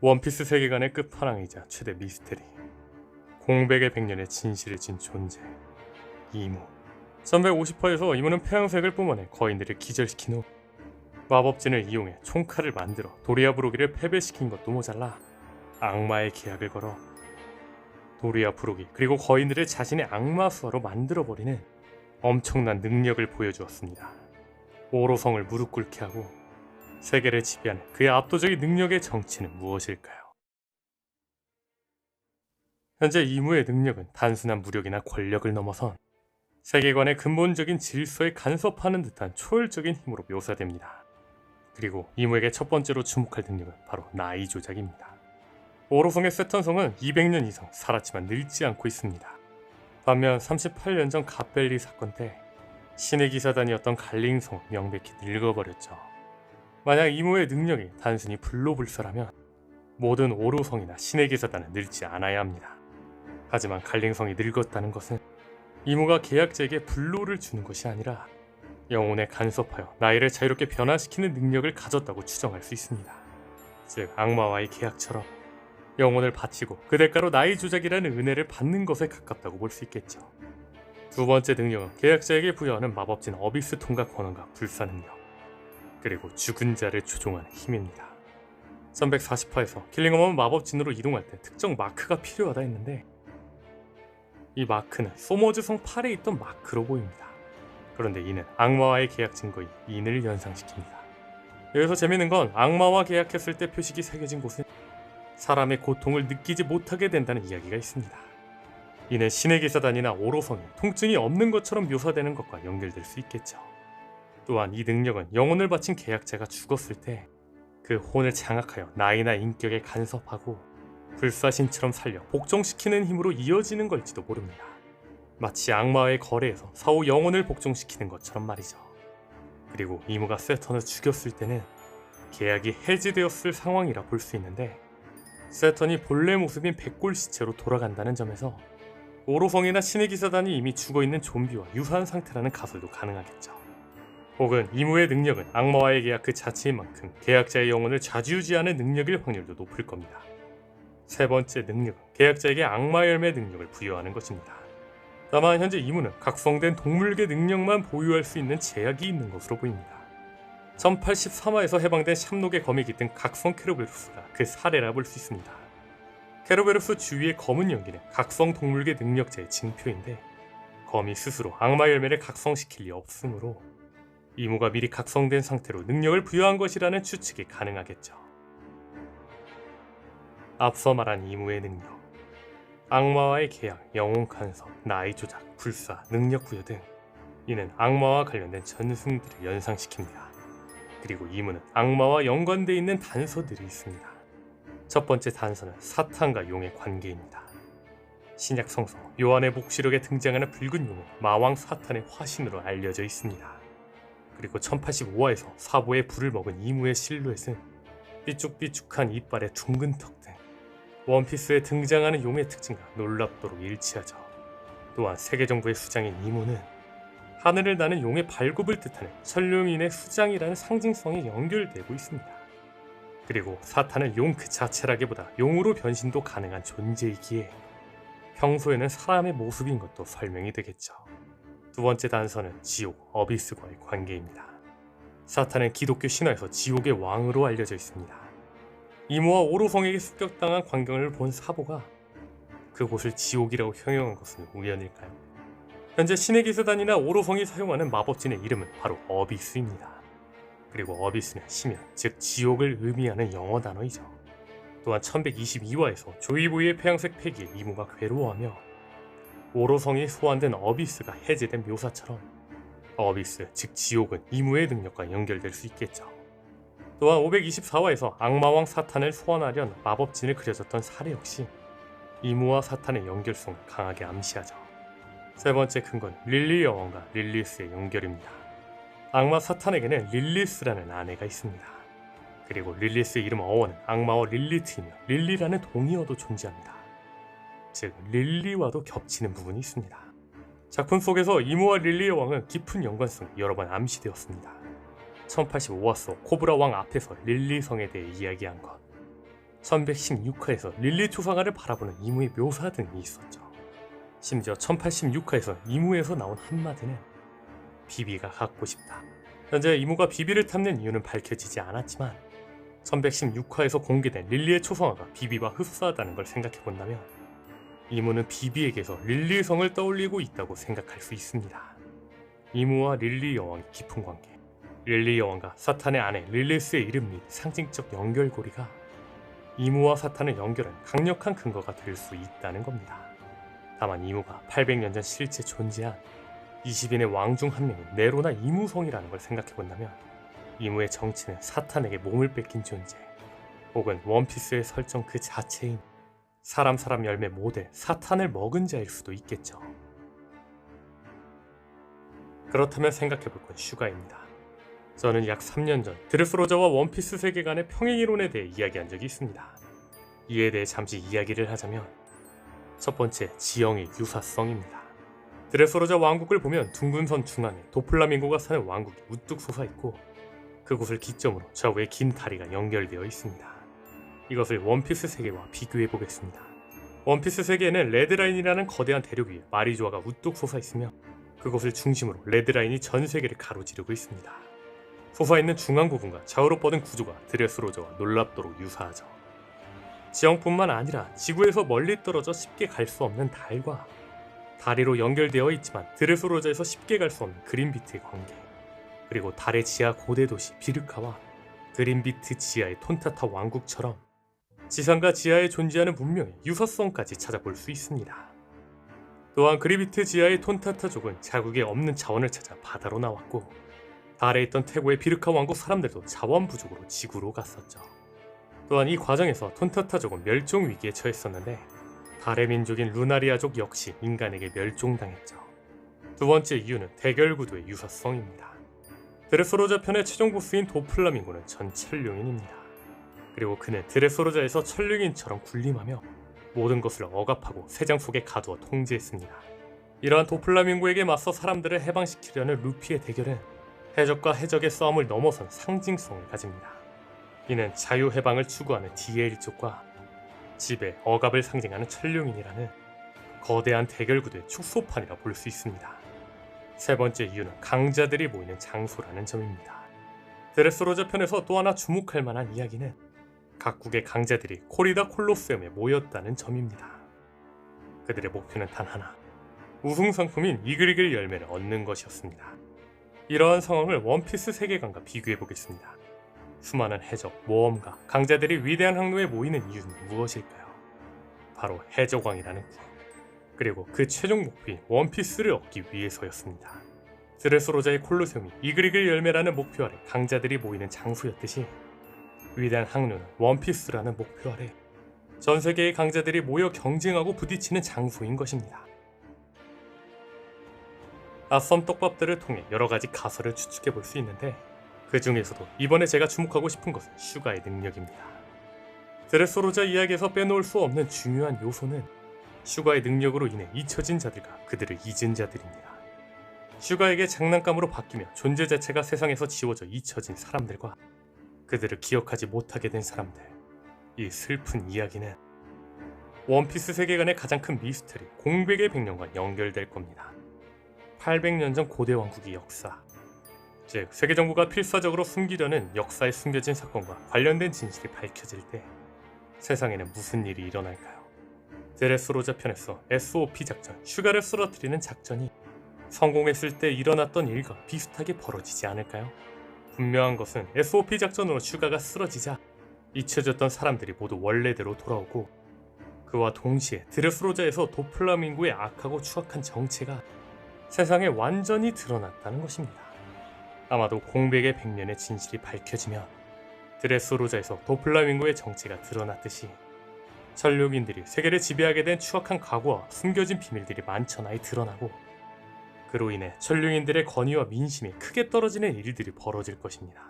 원피스 세계관의 끝판왕이자 최대 미스테리, 공백의 백년의 진실을 진 존재, 이무. 1150화에서 이무는 폐양색을 뿜어내 거인들을 기절시킨 후 마법진을 이용해 총칼을 만들어 도리아 브로기를 패배시킨 것도 모자라 악마의 계약을 걸어 도리아 브로기 그리고 거인들을 자신의 악마 수하로 만들어버리는 엄청난 능력을 보여주었습니다. 오로성을 무릎 꿇게 하고 세계를 지배하는 그의 압도적인 능력의 정체는 무엇일까요? 현재 이무의 능력은 단순한 무력이나 권력을 넘어선 세계관의 근본적인 질서에 간섭하는 듯한 초월적인 힘으로 묘사됩니다. 그리고 이무에게 첫 번째로 주목할 능력은 바로 나이 조작입니다. 오로성의 세턴성은 200년 이상 살았지만 늙지 않고 있습니다. 반면 38년 전 갓벨리 사건 때 신의 기사단이었던 갈링성은 명백히 늙어버렸죠. 만약 이무의 능력이 단순히 불로불사라면 모든 오로성이나 신의 기사단은 늙지 않아야 합니다. 하지만 갈링성이 늙었다는 것은 이무가 계약자에게 불로를 주는 것이 아니라 영혼에 간섭하여 나이를 자유롭게 변화시키는 능력을 가졌다고 추정할 수 있습니다. 즉 악마와의 계약처럼 영혼을 바치고 그 대가로 나이 조작이라는 은혜를 받는 것에 가깝다고 볼 수 있겠죠. 두 번째 능력은 계약자에게 부여하는 마법진 어비스 통각 권한과 불사 능력, 그리고 죽은 자를 조종하는 힘입니다. 1140화에서 킬링엄은 마법진으로 이동할 때 특정 마크가 필요하다 했는데 이 마크는 소머즈성 8에 있던 마크로 보입니다. 그런데 이는 악마와의 계약 증거인 인을 연상시킵니다. 여기서 재밌는 건 악마와 계약했을 때 표식이 새겨진 곳은 사람의 고통을 느끼지 못하게 된다는 이야기가 있습니다. 이는 신의 기사단이나 오로성이 통증이 없는 것처럼 묘사되는 것과 연결될 수 있겠죠. 또한 이 능력은 영혼을 바친 계약자가 죽었을 때 그 혼을 장악하여 나이나 인격에 간섭하고 불사신처럼 살려 복종시키는 힘으로 이어지는 걸지도 모릅니다. 마치 악마와의 거래에서 사후 영혼을 복종시키는 것처럼 말이죠. 그리고 이무가 세턴을 죽였을 때는 계약이 해지되었을 상황이라 볼 수 있는데 세턴이 본래 모습인 백골 시체로 돌아간다는 점에서 오로성이나 신의 기사단이 이미 죽어있는 좀비와 유사한 상태라는 가설도 가능하겠죠. 혹은 이무의 능력은 악마와의 계약 그 자체인 만큼 계약자의 영혼을 좌지우지하는 능력일 확률도 높을 겁니다. 세 번째 능력은 계약자에게 악마 열매 능력을 부여하는 것입니다. 다만 현재 이무는 각성된 동물계 능력만 보유할 수 있는 제약이 있는 것으로 보입니다. 1083화에서 해방된 샴록의 검이 깃든 각성 케르베루스가 그 사례라 볼 수 있습니다. 케르베루스 주위의 검은 연기는 각성 동물계 능력자의 징표인데 검이 스스로 악마 열매를 각성시킬 리 없으므로 이무가 미리 각성된 상태로 능력을 부여한 것이라는 추측이 가능하겠죠. 앞서 말한 이무의 능력, 악마와의 계약, 영혼 간섭, 나이 조작, 불사, 능력 부여 등 이는 악마와 관련된 전승들을 연상시킵니다. 그리고 이무는 악마와 연관되어 있는 단서들이 있습니다. 첫 번째 단서는 사탄과 용의 관계입니다. 신약 성서 요한의 목시록에 등장하는 붉은 용은 마왕 사탄의 화신으로 알려져 있습니다. 그리고 1085화에서 사보의 불을 먹은 이무의 실루엣은 삐쭉삐쭉한 이빨에 둥근 턱 등 원피스에 등장하는 용의 특징과 놀랍도록 일치하죠. 또한 세계정부의 수장인 이무는 하늘을 나는 용의 발굽을 뜻하는 천룡인의 수장이라는 상징성에 연결되고 있습니다. 그리고 사탄은 용 그 자체라기보다 용으로 변신도 가능한 존재이기에 평소에는 사람의 모습인 것도 설명이 되겠죠. 두 번째 단서는 지옥, 어비스과의 관계입니다. 사탄은 기독교 신화에서 지옥의 왕으로 알려져 있습니다. 이무와 오로성에게 습격당한 광경을 본 사보가 그곳을 지옥이라고 형용한 것은 우연일까요? 현재 신의 기사단이나 오로성이 사용하는 마법진의 이름은 바로 어비스입니다. 그리고 어비스는 심연, 즉 지옥을 의미하는 영어 단어이죠. 또한 1122화에서 조이보이의 폐양색 폐기에 이무가 괴로워하며 오로성이 소환된 어비스가 해제된 묘사처럼 어비스, 즉 지옥은 이무의 능력과 연결될 수 있겠죠. 또한 524화에서 악마왕 사탄을 소환하려는 마법진을 그려줬던 사례 역시 이무와 사탄의 연결성을 강하게 암시하죠. 세 번째 근거는 릴리 여왕과 릴리스의 연결입니다. 악마 사탄에게는 릴리스라는 아내가 있습니다. 그리고 릴리스의 이름 어원은 악마어 릴리트이며 릴리라는 동의어도 존재합니다. 즉 릴리와도 겹치는 부분이 있습니다. 작품 속에서 이무와 릴리 여왕은 깊은 연관성이 여러 번 암시되었습니다. 1085화 속 코브라 왕 앞에서 릴리 성에 대해 이야기한 것, 1116화에서 릴리 초상화를 바라보는 이무의 묘사 등이 있었죠. 심지어 1086화에서 이무에서 나온 한마디는 비비가 갖고 싶다. 현재 이무가 비비를 탐낸 이유는 밝혀지지 않았지만 1116화에서 공개된 릴리의 초상화가 비비와 흡사하다는 걸 생각해본다면 이무는 비비에게서 릴리의 성을 떠올리고 있다고 생각할 수 있습니다. 이무와 릴리 여왕의 깊은 관계, 릴리 여왕과 사탄의 아내 릴리스의 이름 및 상징적 연결고리가 이무와 사탄을 연결한 강력한 근거가 될 수 있다는 겁니다. 다만 이무가 800년 전 실제 존재한 20인의 왕 중 한 명인 네로나 이무성이라는 걸 생각해본다면 이무의 정치는 사탄에게 몸을 뺏긴 존재, 혹은 원피스의 설정 그 자체인 사람 열매 모델 사탄을 먹은 자일 수도 있겠죠. 그렇다면 생각해볼 건 슈가입니다. 저는 약 3년 전 드레스로자와 원피스 세계관의 평행이론에 대해 이야기한 적이 있습니다. 이에 대해 잠시 이야기를 하자면 첫 번째, 지형의 유사성입니다. 드레스로자 왕국을 보면 둥근 선 중앙에 도플라밍고가 사는 왕국이 우뚝 솟아있고 그곳을 기점으로 좌우에 긴 다리가 연결되어 있습니다. 이것을 원피스 세계와 비교해보겠습니다. 원피스 세계에는 레드라인이라는 거대한 대륙 위에 마리조아가 우뚝 솟아있으며 그곳을 중심으로 레드라인이 전 세계를 가로지르고 있습니다. 솟아있는 중앙 부분과 좌우로 뻗은 구조가 드레스로자와 놀랍도록 유사하죠. 지형뿐만 아니라 지구에서 멀리 떨어져 쉽게 갈 수 없는 달과 다리로 연결되어 있지만 드레스로자에서 쉽게 갈 수 없는 그린비트의 관계, 그리고 달의 지하 고대 도시 비르카와 그린비트 지하의 톤타타 왕국처럼 지상과 지하에 존재하는 문명의 유사성까지 찾아볼 수 있습니다. 또한 그린비트 지하의 톤타타족은 자국에 없는 자원을 찾아 바다로 나왔고 달에 있던 태고의 비르카 왕국 사람들도 자원 부족으로 지구로 갔었죠. 또한 이 과정에서 톤타타족은 멸종 위기에 처했었는데 달의 민족인 루나리아족 역시 인간에게 멸종당했죠. 두 번째 이유는 대결 구도의 유사성입니다. 드레스로자 편의 최종 보스인 도플라밍고는 전 천룡인입니다. 그리고 그는 드레스로자에서 천룡인처럼 군림하며 모든 것을 억압하고 세장 속에 가두어 통제했습니다. 이러한 도플라밍고에게 맞서 사람들을 해방시키려는 루피의 대결은 해적과 해적의 싸움을 넘어선 상징성을 가집니다. 이는 자유해방을 추구하는 디에일 쪽과 지배, 억압을 상징하는 천룡인이라는 거대한 대결 구도의 축소판이라 볼 수 있습니다. 세 번째 이유는 강자들이 모이는 장소라는 점입니다. 드레스로자 편에서 또 하나 주목할 만한 이야기는 각국의 강자들이 코리다 콜로세움에 모였다는 점입니다. 그들의 목표는 단 하나, 우승 상품인 이글이글 열매를 얻는 것이었습니다. 이러한 상황을 원피스 세계관과 비교해보겠습니다. 수많은 해적, 모험가, 강자들이 위대한 항로에 모이는 이유는 무엇일까요? 바로 해적왕이라는 꿈, 그리고 그 최종 목표인 원피스를 얻기 위해서였습니다. 드레스로자의 콜로세움이 이글이글 열매라는 목표 아래 강자들이 모이는 장소였듯이 위대한 항로는 원피스라는 목표 아래 전 세계의 강자들이 모여 경쟁하고 부딪히는 장소인 것입니다. 낯선 떡밥들을 통해 여러가지 가설을 추측해볼 수 있는데 그 중에서도 이번에 제가 주목하고 싶은 것은 슈가의 능력입니다. 드레스로자 이야기에서 빼놓을 수 없는 중요한 요소는 슈가의 능력으로 인해 잊혀진 자들과 그들을 잊은 자들입니다. 슈가에게 장난감으로 바뀌며 존재 자체가 세상에서 지워져 잊혀진 사람들과 그들을 기억하지 못하게 된 사람들, 이 슬픈 이야기는 원피스 세계관의 가장 큰 미스터리 공백의 백년과 연결될 겁니다. 800년 전 고대 왕국의 역사, 즉 세계 정부가 필사적으로 숨기려는 역사에 숨겨진 사건과 관련된 진실이 밝혀질 때 세상에는 무슨 일이 일어날까요? 드레스로자 편에서 SOP 작전, 슈가를 쓰러뜨리는 작전이 성공했을 때 일어났던 일과 비슷하게 벌어지지 않을까요? 분명한 것은 SOP 작전으로 슈가가 쓰러지자 잊혀졌던 사람들이 모두 원래대로 돌아오고 그와 동시에 드레스로자에서 도플라밍고의 악하고 추악한 정체가 세상에 완전히 드러났다는 것입니다. 아마도 공백의 100년의 진실이 밝혀지면 드레스로자에서 도플라밍고의 정체가 드러났듯이 천룡인들이 세계를 지배하게 된 추악한 과거와 숨겨진 비밀들이 만천하에 드러나고 그로 인해 천룡인들의 권위와 민심이 크게 떨어지는 일들이 벌어질 것입니다.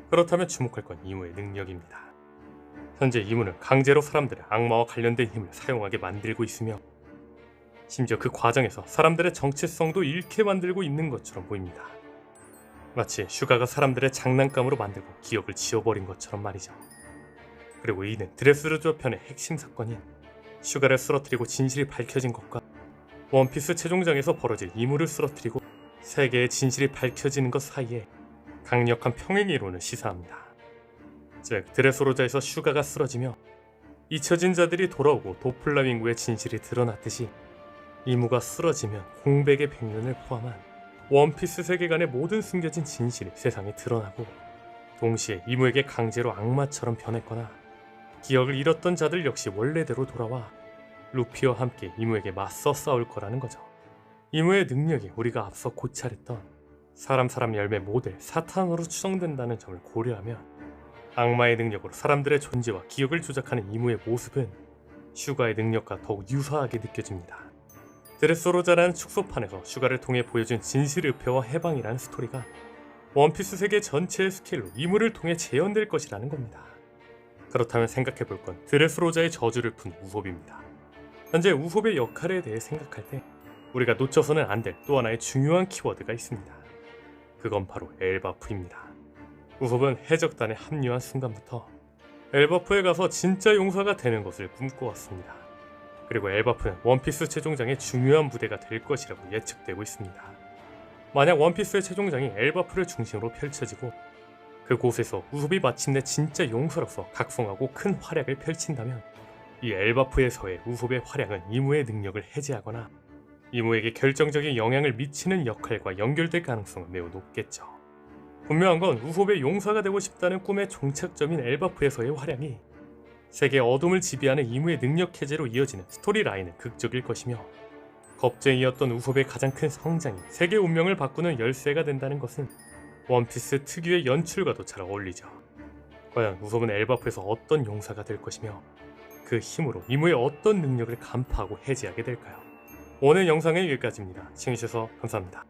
그렇다면 주목할 건 이무의 능력입니다. 현재 이무는 강제로 사람들의 악마와 관련된 힘을 사용하게 만들고 있으며 심지어 그 과정에서 사람들의 정체성도 잃게 만들고 있는 것처럼 보입니다. 마치 슈가가 사람들의 장난감으로 만들고 기억을 지워버린 것처럼 말이죠. 그리고 이는 드레스로저 편의 핵심 사건인 슈가를 쓰러뜨리고 진실이 밝혀진 것과 원피스 최종장에서 벌어질 이물을 쓰러뜨리고 세계의 진실이 밝혀지는 것 사이에 강력한 평행 이론을 시사합니다. 즉 드레스로자에서 슈가가 쓰러지며 잊혀진 자들이 돌아오고 도플라밍고의 진실이 드러났듯이 이무가 쓰러지면 공백의 백년을 포함한 원피스 세계관의 모든 숨겨진 진실이 세상에 드러나고 동시에 이무에게 강제로 악마처럼 변했거나 기억을 잃었던 자들 역시 원래대로 돌아와 루피와 함께 이무에게 맞서 싸울 거라는 거죠. 이무의 능력이 우리가 앞서 고찰했던 사람 열매 모델 사탄으로 추정된다는 점을 고려하면 악마의 능력으로 사람들의 존재와 기억을 조작하는 이무의 모습은 슈가의 능력과 더욱 유사하게 느껴집니다. 드레스로자라는 축소판에서 슈가를 통해 보여준 진실의표와 해방이라는 스토리가 원피스 세계 전체의 스케일로 이무를 통해 재현될 것이라는 겁니다. 그렇다면 생각해볼 건 드레스로자의 저주를 푼 우솝입니다. 현재 우솝의 역할에 대해 생각할 때 우리가 놓쳐서는 안 될 또 하나의 중요한 키워드가 있습니다. 그건 바로 엘바프입니다. 우솝은 해적단에 합류한 순간부터 엘바프에 가서 진짜 용사가 되는 것을 꿈꿔왔습니다. 그리고 엘바프는 원피스 최종장의 중요한 부대가 될 것이라고 예측되고 있습니다. 만약 원피스의 최종장이 엘바프를 중심으로 펼쳐지고 그곳에서 우솝이 마침내 진짜 용사로서 각성하고 큰 활약을 펼친다면 이 엘바프에서의 우솝의 활약은 이무의 능력을 해제하거나 이무에게 결정적인 영향을 미치는 역할과 연결될 가능성은 매우 높겠죠. 분명한 건 우솝의 용사가 되고 싶다는 꿈의 종착점인 엘바프에서의 활약이 세계의 어둠을 지배하는 이무의 능력 해제로 이어지는 스토리라인은 극적일 것이며 겁쟁이였던 우솝의 가장 큰 성장이 세계 운명을 바꾸는 열쇠가 된다는 것은 원피스 특유의 연출과도 잘 어울리죠. 과연 우솝은 엘바프에서 어떤 용사가 될 것이며 그 힘으로 이무의 어떤 능력을 간파하고 해제하게 될까요? 오늘 영상은 여기까지입니다. 시청해주셔서 감사합니다.